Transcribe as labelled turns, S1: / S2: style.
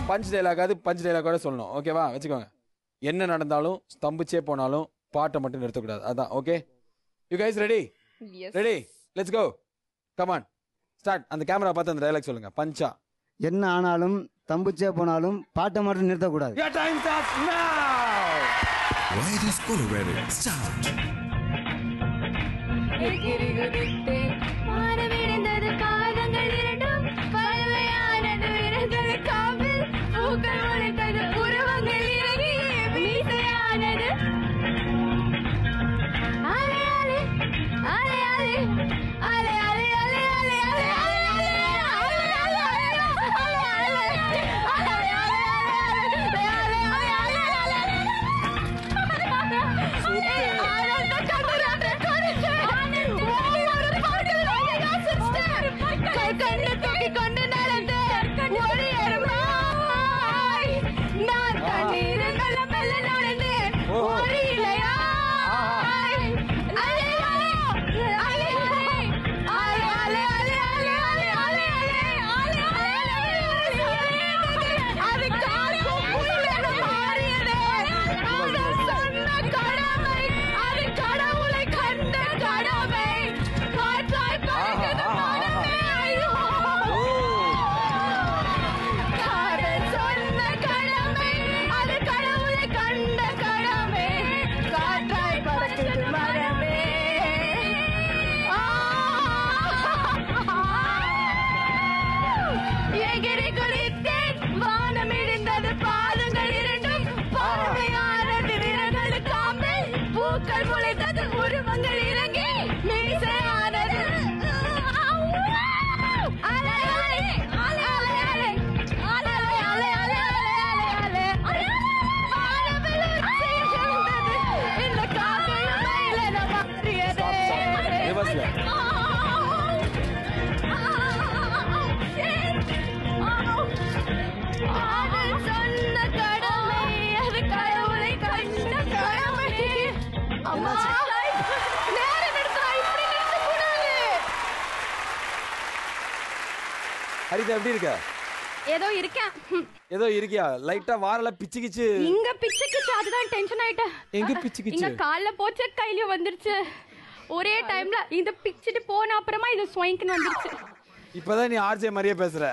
S1: Punch dialogue punch டைலாக்கோட சொல்லணும். ஓகேவா? வச்சுக்கோங்க. என்ன நடந்தாலும் ஸ்தம்பிச்சே போனாலும் பாட்டை மட்டும் நிறுத்தக்கூடாது. அதான். Okay, you guys ready? Ready, let's go. Come on, start. அந்த கேமரா பார்த்து அந்த டைலாக் சொல்லுங்க. பஞ்சா.
S2: என்ன ஆனாலும் தம்புச்சே போனாலும் பாட்டை மட்டும் நிறுத்தக்கூடாது.
S1: Your time starts now.
S3: Why is Colorado? Start.
S4: எகிரி குதித்தேன் வானவிழுந்தது பாதங்கள் இரண்டும் பறவையானது விரல்கள் காவில் பூக்கள் முளைத்தது உருவங்கள் இறங்கி மீசையானது அலை அலை அலை அலை அலை அலை அலை அலை கொண்டு நடந்து ஒரு எருமாய் நான் கண்ணீர் மெல்ல நுழைந்து ஒரு இலையாய் அலை அலை அலை அலை அலை அலை அலை அலை அலை அது காற்றும் புயலாக மாறியது. நான் சொன்ன கடமை அது கடவுளை கண்ட கடமை. காற்றாய் பறக்குது மனமே. ஐயோ, காதல் சொன்ன கடமை அது கடவுளை கண்ட கடமை. காற்றாய் பறக்குது மரமே. எகிரி குதித்தேன் வானம் இடிந்தது பாதங்கள் இரண்டும் பார்வையானது விரல்கள் காம்பில் பூக்கள் முளைத்தது உருவங்கள் இறங்கி மீசையானது அலை அலை அலை அலை அலை அலை அலை அலை அலை வானவில் உச்சி எழுந்தது இந்த காக்கை மயிலென மாறியது.
S1: ரிவர்ஸ்ல.
S4: அவள் சொன்ன கடமை அது கடவுளை கண்ட கடமை. அம்மா, நேரம் எடுத்தா இப்படி நிறுத்தக்கூடாது.
S1: ஹரிதா எப்படி இருக்க?
S4: ஏதோ இருக்கேன்.
S1: ஏதோ இருக்கியா? லைட்டா வாரல பிச்சுக்கிச்சு.
S4: இங்க பிச்சுக்கு அதுதான் டென்ஷன் ஆயிட்டேன்.
S1: எங்க பிச்சுக்கிச்சு?
S4: இங்க கால்ல போச்சு, கையில வந்துருச்சு. ஒரே டைம்ல இந்த பிச்சுட்டு போன அப்புறமா இது ஸ்வைங்க்னு வந்துருச்சு.
S1: இப்பதான் நீ ஆர்ஜே மாதிரியே பேசுற.